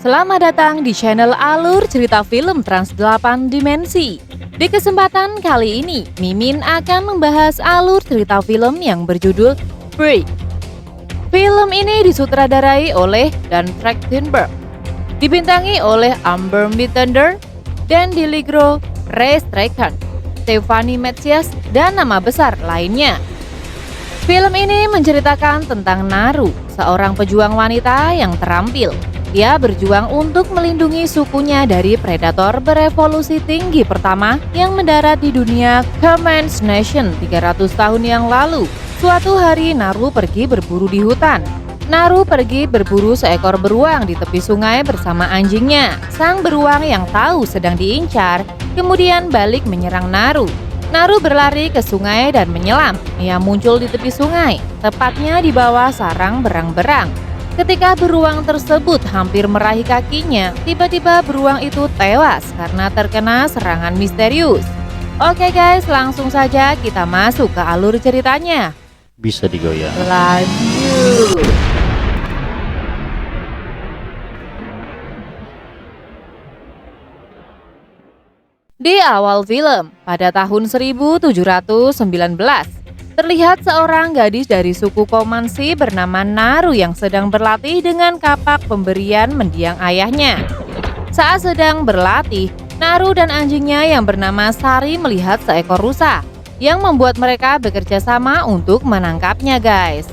Selamat datang di channel Alur Cerita Film Trans 8 Dimensi. Di kesempatan kali ini, Mimin akan membahas alur cerita film yang berjudul Break. Film ini disutradarai oleh Dan Trachtenberg, dibintangi oleh Amber Midthunder, Dan Dilligro, Ray Strachan, Stephanie Mathias, dan nama besar lainnya. Film ini menceritakan tentang Naru, seorang pejuang wanita yang terampil. Dia berjuang untuk melindungi sukunya dari predator berevolusi tinggi pertama yang mendarat di dunia Comanche Nation 300 tahun yang lalu. Suatu hari Naru pergi berburu di hutan. Naru pergi berburu seekor beruang di tepi sungai bersama anjingnya. Sang beruang yang tahu sedang diincar, kemudian balik menyerang Naru. Naru berlari ke sungai dan menyelam. Ia muncul di tepi sungai, tepatnya di bawah sarang berang-berang. Ketika beruang tersebut hampir meraih kakinya, tiba-tiba beruang itu tewas karena terkena serangan misterius. Oke guys, langsung saja kita masuk ke alur ceritanya. Bisa digoyang. Lanjut. Di awal film, pada tahun 1719, terlihat seorang gadis dari suku Comanche bernama Naru yang sedang berlatih dengan kapak pemberian mendiang ayahnya. Saat sedang berlatih, Naru dan anjingnya yang bernama Sari melihat seekor rusa yang membuat mereka bekerja sama untuk menangkapnya guys.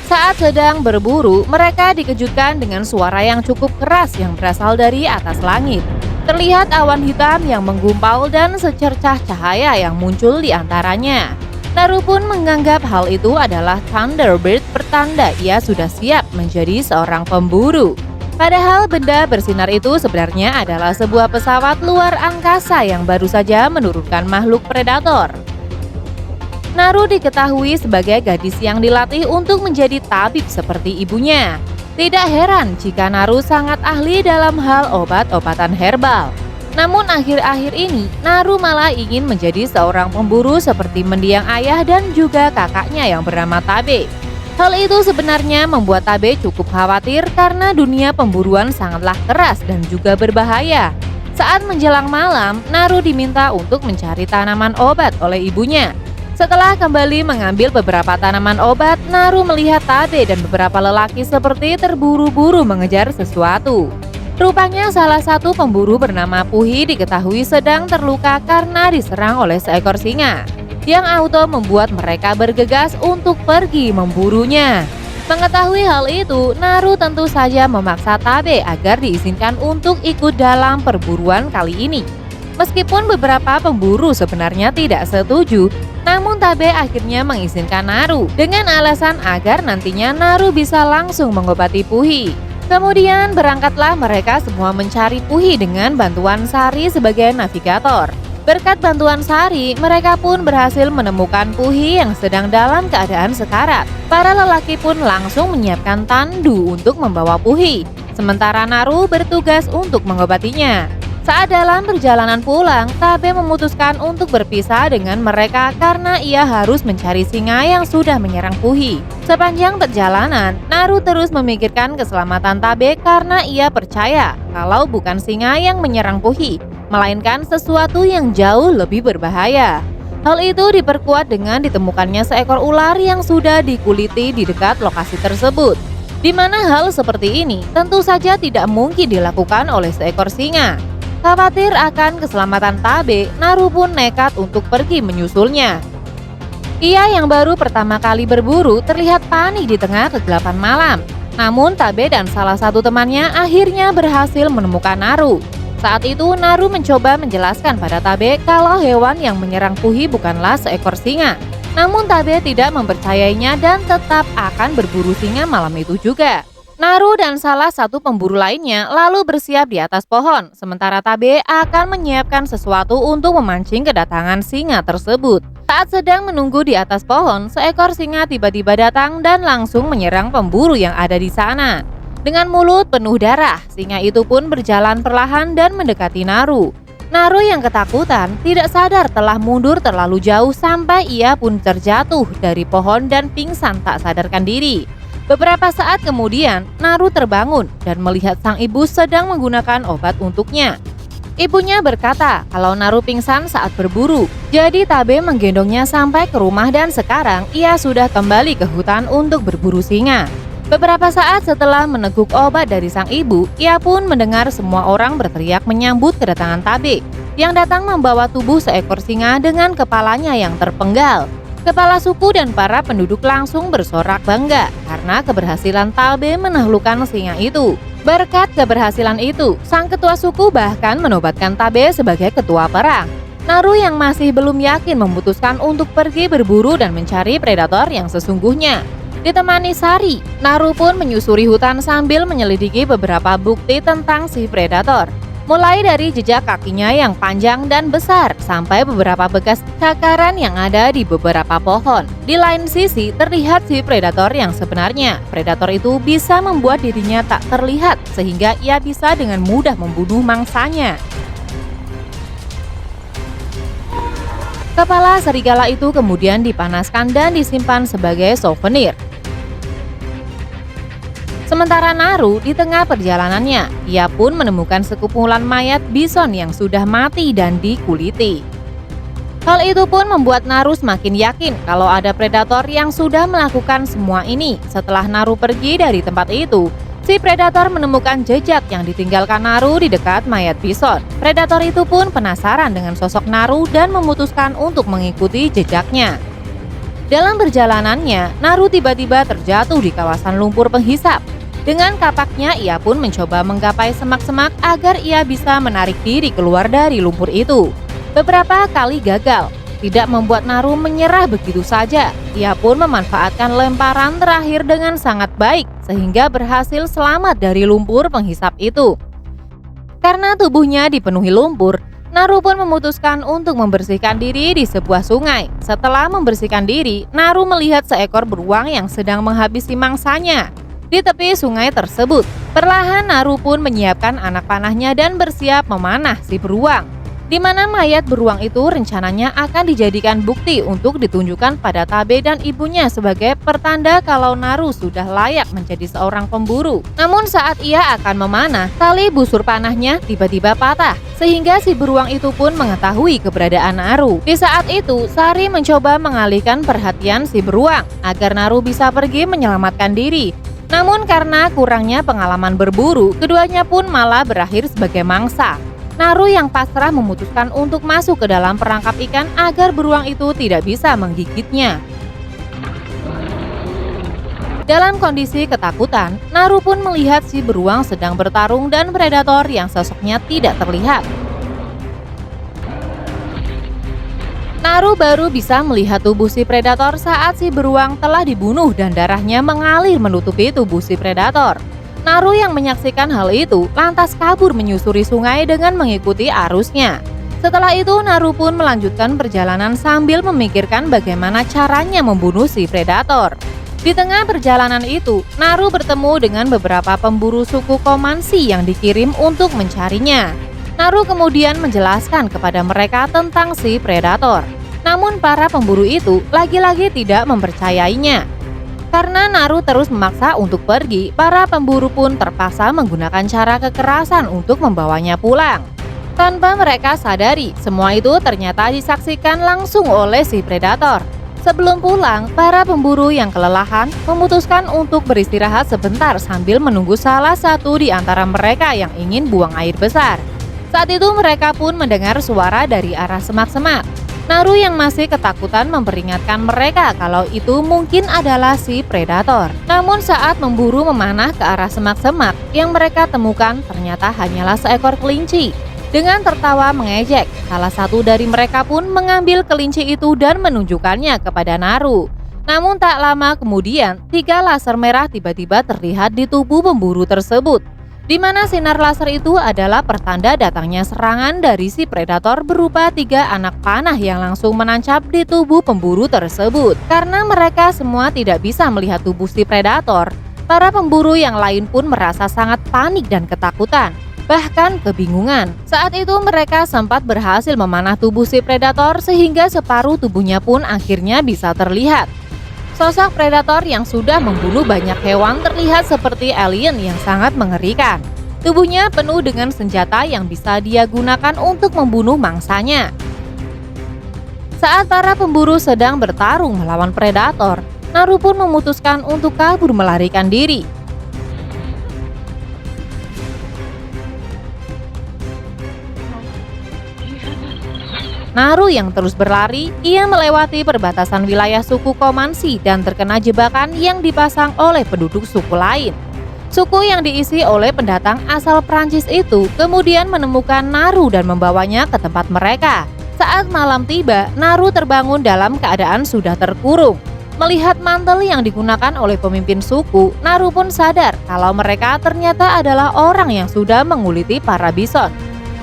Saat sedang berburu, mereka dikejutkan dengan suara yang cukup keras yang berasal dari atas langit. Terlihat awan hitam yang menggumpal dan secercah cahaya yang muncul di antaranya. Naru pun menganggap hal itu adalah Thunderbird, pertanda ia sudah siap menjadi seorang pemburu. Padahal benda bersinar itu sebenarnya adalah sebuah pesawat luar angkasa yang baru saja menurunkan makhluk predator. Naru diketahui sebagai gadis yang dilatih untuk menjadi tabib seperti ibunya. Tidak heran jika Naru sangat ahli dalam hal obat-obatan herbal. Namun akhir-akhir ini, Naru malah ingin menjadi seorang pemburu seperti mendiang ayah dan juga kakaknya yang bernama Tabe. Hal itu sebenarnya membuat Tabe cukup khawatir karena dunia pemburuan sangatlah keras dan juga berbahaya. Saat menjelang malam, Naru diminta untuk mencari tanaman obat oleh ibunya. Setelah kembali mengambil beberapa tanaman obat, Naru melihat Tabe dan beberapa lelaki seperti terburu-buru mengejar sesuatu. Rupanya salah satu pemburu bernama Puhi diketahui sedang terluka karena diserang oleh seekor singa, yang auto membuat mereka bergegas untuk pergi memburunya. Mengetahui hal itu, Naru tentu saja memaksa Tabe agar diizinkan untuk ikut dalam perburuan kali ini. Meskipun beberapa pemburu sebenarnya tidak setuju, namun Tabe akhirnya mengizinkan Naru dengan alasan agar nantinya Naru bisa langsung mengobati Puhi. Kemudian berangkatlah mereka semua mencari Puhi dengan bantuan Sari sebagai navigator. Berkat bantuan Sari, mereka pun berhasil menemukan Puhi yang sedang dalam keadaan sekarat. Para lelaki pun langsung menyiapkan tandu untuk membawa Puhi, sementara Naru bertugas untuk mengobatinya. Saat dalam perjalanan pulang, Tabe memutuskan untuk berpisah dengan mereka karena ia harus mencari singa yang sudah menyerang Puhi. Sepanjang perjalanan, Naru terus memikirkan keselamatan Tabe karena ia percaya kalau bukan singa yang menyerang Puhi, melainkan sesuatu yang jauh lebih berbahaya. Hal itu diperkuat dengan ditemukannya seekor ular yang sudah dikuliti di dekat lokasi tersebut. Di mana hal seperti ini tentu saja tidak mungkin dilakukan oleh seekor singa. Khawatir akan keselamatan Tabe, Naru pun nekat untuk pergi menyusulnya. Ia yang baru pertama kali berburu terlihat panik di tengah kegelapan malam. Namun Tabe dan salah satu temannya akhirnya berhasil menemukan Naru. Saat itu Naru mencoba menjelaskan pada Tabe kalau hewan yang menyerang Puhi bukanlah seekor singa. Namun Tabe tidak mempercayainya dan tetap akan berburu singa malam itu juga. Naru dan salah satu pemburu lainnya lalu bersiap di atas pohon, sementara Tabe akan menyiapkan sesuatu untuk memancing kedatangan singa tersebut. Saat sedang menunggu di atas pohon, seekor singa tiba-tiba datang dan langsung menyerang pemburu yang ada di sana. Dengan mulut penuh darah, singa itu pun berjalan perlahan dan mendekati Naru. Naru yang ketakutan tidak sadar telah mundur terlalu jauh sampai ia pun terjatuh dari pohon dan pingsan tak sadarkan diri. Beberapa saat kemudian, Naru terbangun dan melihat sang ibu sedang menggunakan obat untuknya. Ibunya berkata kalau Naru pingsan saat berburu, jadi Tabe menggendongnya sampai ke rumah dan sekarang ia sudah kembali ke hutan untuk berburu singa. Beberapa saat setelah meneguk obat dari sang ibu, ia pun mendengar semua orang berteriak menyambut kedatangan Tabe yang datang membawa tubuh seekor singa dengan kepalanya yang terpenggal. Kepala suku dan para penduduk langsung bersorak bangga karena keberhasilan Tabe menaklukkan singa itu. Berkat keberhasilan itu, sang ketua suku bahkan menobatkan Tabe sebagai ketua perang. Naru yang masih belum yakin memutuskan untuk pergi berburu dan mencari predator yang sesungguhnya. Ditemani Sari, Naru pun menyusuri hutan sambil menyelidiki beberapa bukti tentang si predator. Mulai dari jejak kakinya yang panjang dan besar sampai beberapa bekas cakaran yang ada di beberapa pohon. Di lain sisi terlihat si predator yang sebenarnya. Predator itu bisa membuat dirinya tak terlihat sehingga ia bisa dengan mudah membunuh mangsanya. Kepala serigala itu kemudian dipanaskan dan disimpan sebagai souvenir. Sementara Naru di tengah perjalanannya, ia pun menemukan sekumpulan mayat bison yang sudah mati dan dikuliti. Hal itu pun membuat Naru semakin yakin kalau ada predator yang sudah melakukan semua ini. Setelah Naru pergi dari tempat itu, si predator menemukan jejak yang ditinggalkan Naru di dekat mayat bison. Predator itu pun penasaran dengan sosok Naru dan memutuskan untuk mengikuti jejaknya. Dalam perjalanannya, Naru tiba-tiba terjatuh di kawasan lumpur penghisap. Dengan kapaknya, ia pun mencoba menggapai semak-semak agar ia bisa menarik diri keluar dari lumpur itu. Beberapa kali gagal, tidak membuat Naru menyerah begitu saja. Ia pun memanfaatkan lemparan terakhir dengan sangat baik, sehingga berhasil selamat dari lumpur penghisap itu. Karena tubuhnya dipenuhi lumpur, Naru pun memutuskan untuk membersihkan diri di sebuah sungai. Setelah membersihkan diri, Naru melihat seekor beruang yang sedang menghabisi mangsanya di tepi sungai tersebut. Perlahan Naru pun menyiapkan anak panahnya dan bersiap memanah si beruang. Di mana mayat beruang itu rencananya akan dijadikan bukti untuk ditunjukkan pada Tabe dan ibunya sebagai pertanda kalau Naru sudah layak menjadi seorang pemburu. Namun saat ia akan memanah, tali busur panahnya tiba-tiba patah, sehingga si beruang itu pun mengetahui keberadaan Naru. Di saat itu, Sari mencoba mengalihkan perhatian si beruang agar Naru bisa pergi menyelamatkan diri. Namun karena kurangnya pengalaman berburu, keduanya pun malah berakhir sebagai mangsa. Naru yang pasrah memutuskan untuk masuk ke dalam perangkap ikan agar beruang itu tidak bisa menggigitnya. Dalam kondisi ketakutan, Naru pun melihat si beruang sedang bertarung dan predator yang sosoknya tidak terlihat. Naru baru bisa melihat tubuh si predator saat si beruang telah dibunuh dan darahnya mengalir menutupi tubuh si predator. Naru yang menyaksikan hal itu lantas kabur menyusuri sungai dengan mengikuti arusnya. Setelah itu Naru pun melanjutkan perjalanan sambil memikirkan bagaimana caranya membunuh si predator. Di tengah perjalanan itu, Naru bertemu dengan beberapa pemburu suku Komansi yang dikirim untuk mencarinya. Naru kemudian menjelaskan kepada mereka tentang si predator. Namun para pemburu itu lagi-lagi tidak mempercayainya. Karena Naru terus memaksa untuk pergi, para pemburu pun terpaksa menggunakan cara kekerasan untuk membawanya pulang. Tanpa mereka sadari, semua itu ternyata disaksikan langsung oleh si predator. Sebelum pulang, para pemburu yang kelelahan memutuskan untuk beristirahat sebentar sambil menunggu salah satu di antara mereka yang ingin buang air besar. Saat itu mereka pun mendengar suara dari arah semak-semak. Naru yang masih ketakutan memperingatkan mereka kalau itu mungkin adalah si predator. Namun saat memburu memanah ke arah semak-semak, yang mereka temukan ternyata hanyalah seekor kelinci. Dengan tertawa mengejek, salah satu dari mereka pun mengambil kelinci itu dan menunjukkannya kepada Naru. Namun tak lama kemudian, 3 laser merah tiba-tiba terlihat di tubuh pemburu tersebut. Di mana sinar laser itu adalah pertanda datangnya serangan dari si predator berupa 3 anak panah yang langsung menancap di tubuh pemburu tersebut. Karena mereka semua tidak bisa melihat tubuh si predator, para pemburu yang lain pun merasa sangat panik dan ketakutan, bahkan kebingungan. Saat itu mereka sempat berhasil memanah tubuh si predator sehingga separuh tubuhnya pun akhirnya bisa terlihat. Sosok predator yang sudah membunuh banyak hewan terlihat seperti alien yang sangat mengerikan. Tubuhnya penuh dengan senjata yang bisa dia gunakan untuk membunuh mangsanya. Saat para pemburu sedang bertarung melawan predator, Naru pun memutuskan untuk kabur melarikan diri. Naru yang terus berlari, ia melewati perbatasan wilayah suku Comanche dan terkena jebakan yang dipasang oleh penduduk suku lain. Suku yang diisi oleh pendatang asal Prancis itu kemudian menemukan Naru dan membawanya ke tempat mereka. Saat malam tiba, Naru terbangun dalam keadaan sudah terkurung. Melihat mantel yang digunakan oleh pemimpin suku, Naru pun sadar kalau mereka ternyata adalah orang yang sudah menguliti para bison.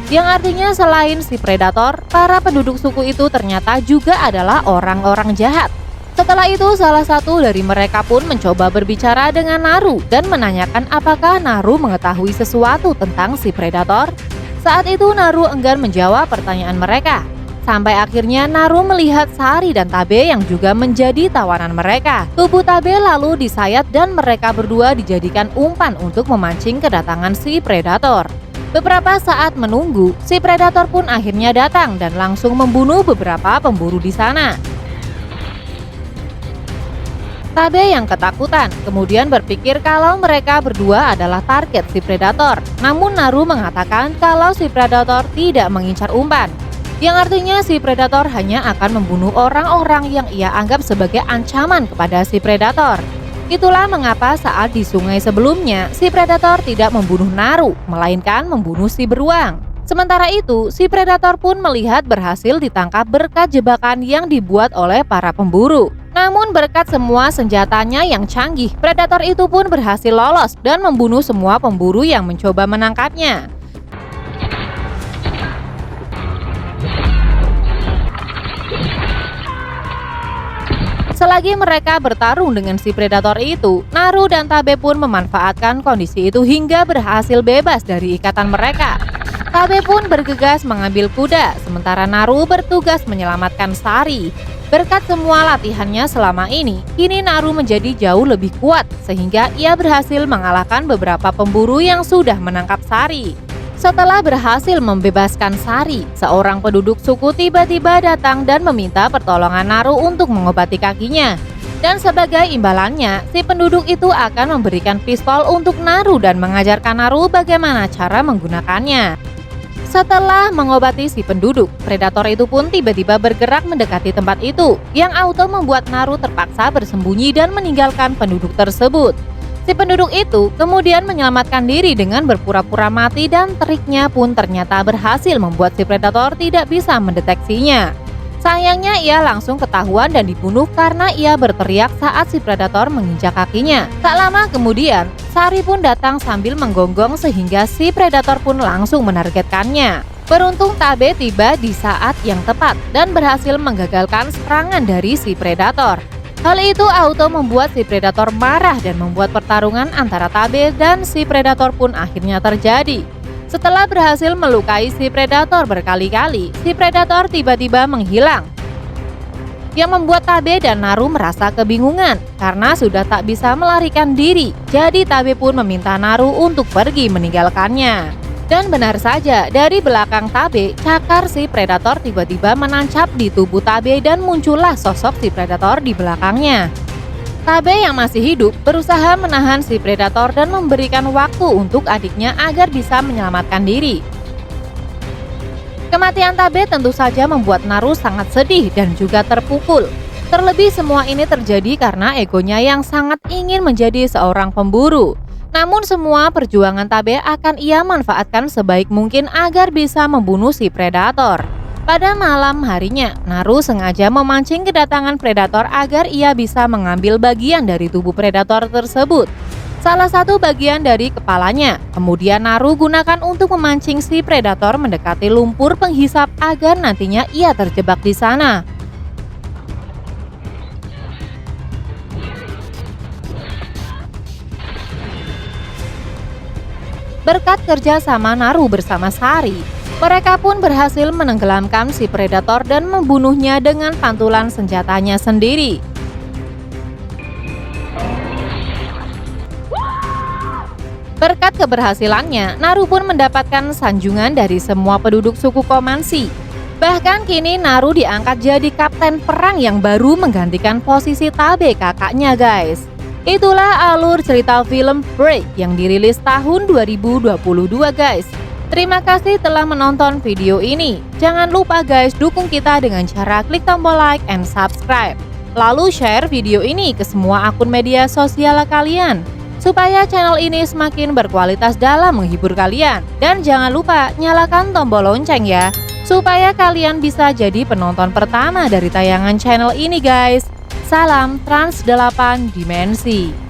Yang artinya selain si predator, para penduduk suku itu ternyata juga adalah orang-orang jahat. Setelah itu, salah satu dari mereka pun mencoba berbicara dengan Naru dan menanyakan apakah Naru mengetahui sesuatu tentang si predator. Saat itu Naru enggan menjawab pertanyaan mereka. Sampai akhirnya Naru melihat Sari dan Tabe yang juga menjadi tawanan mereka. Tubuh Tabe lalu disayat dan mereka berdua dijadikan umpan untuk memancing kedatangan si predator. Beberapa saat menunggu, si predator pun akhirnya datang dan langsung membunuh beberapa pemburu di sana. Tabe yang ketakutan kemudian berpikir kalau mereka berdua adalah target si predator. Namun Naru mengatakan kalau si predator tidak mengincar umpan, yang artinya si predator hanya akan membunuh orang-orang yang ia anggap sebagai ancaman kepada si predator. Itulah mengapa saat di sungai sebelumnya, si predator tidak membunuh Naru, melainkan membunuh si beruang. Sementara itu, si predator pun melihat berhasil ditangkap berkat jebakan yang dibuat oleh para pemburu. Namun berkat semua senjatanya yang canggih, predator itu pun berhasil lolos dan membunuh semua pemburu yang mencoba menangkapnya. Selagi mereka bertarung dengan si predator itu, Naru dan Tabe pun memanfaatkan kondisi itu hingga berhasil bebas dari ikatan mereka. Tabe pun bergegas mengambil kuda, sementara Naru bertugas menyelamatkan Sari. Berkat semua latihannya selama ini, kini Naru menjadi jauh lebih kuat sehingga ia berhasil mengalahkan beberapa pemburu yang sudah menangkap Sari. Setelah berhasil membebaskan Sari, seorang penduduk suku tiba-tiba datang dan meminta pertolongan Naru untuk mengobati kakinya. Dan sebagai imbalannya, si penduduk itu akan memberikan pistol untuk Naru dan mengajarkan Naru bagaimana cara menggunakannya. Setelah mengobati si penduduk, predator itu pun tiba-tiba bergerak mendekati tempat itu, yang auto membuat Naru terpaksa bersembunyi dan meninggalkan penduduk tersebut. Si penduduk itu kemudian menyelamatkan diri dengan berpura-pura mati dan triknya pun ternyata berhasil membuat si predator tidak bisa mendeteksinya. Sayangnya ia langsung ketahuan dan dibunuh karena ia berteriak saat si predator menginjak kakinya. Tak lama kemudian, Sari pun datang sambil menggonggong sehingga si predator pun langsung menargetkannya. Beruntung Tabe tiba di saat yang tepat dan berhasil menggagalkan serangan dari si predator. Hal itu auto membuat si predator marah dan membuat pertarungan antara Tabe dan si predator pun akhirnya terjadi. Setelah berhasil melukai si predator berkali-kali, si predator tiba-tiba menghilang. Yang membuat Tabe dan Naru merasa kebingungan karena sudah tak bisa melarikan diri. Jadi Tabe pun meminta Naru untuk pergi meninggalkannya. Dan benar saja, dari belakang Tabe, cakar si predator tiba-tiba menancap di tubuh Tabe dan muncullah sosok si predator di belakangnya. Tabe yang masih hidup berusaha menahan si predator dan memberikan waktu untuk adiknya agar bisa menyelamatkan diri. Kematian Tabe tentu saja membuat Naru sangat sedih dan juga terpukul. Terlebih semua ini terjadi karena egonya yang sangat ingin menjadi seorang pemburu. Namun semua perjuangan Tabe akan ia manfaatkan sebaik mungkin agar bisa membunuh si predator. Pada malam harinya, Naru sengaja memancing kedatangan predator agar ia bisa mengambil bagian dari tubuh predator tersebut. Salah satu bagian dari kepalanya, kemudian Naru gunakan untuk memancing si predator mendekati lumpur penghisap agar nantinya ia terjebak di sana. Berkat kerja sama Naru bersama Sari, mereka pun berhasil menenggelamkan si predator dan membunuhnya dengan pantulan senjatanya sendiri. keberhasilannya, Naru pun mendapatkan sanjungan dari semua penduduk suku Komanshi. Bahkan kini Naru diangkat jadi kapten perang yang baru menggantikan posisi Tabe kakaknya guys. Itulah alur cerita film Break yang dirilis tahun 2022 guys. Terima kasih telah menonton video ini. Jangan lupa guys dukung kita dengan cara klik tombol like and subscribe. Lalu share video ini ke semua akun media sosial kalian, supaya channel ini semakin berkualitas dalam menghibur kalian. Dan jangan lupa nyalakan tombol lonceng ya, supaya kalian bisa jadi penonton pertama dari tayangan channel ini guys. Salam Trans 8 Dimensi.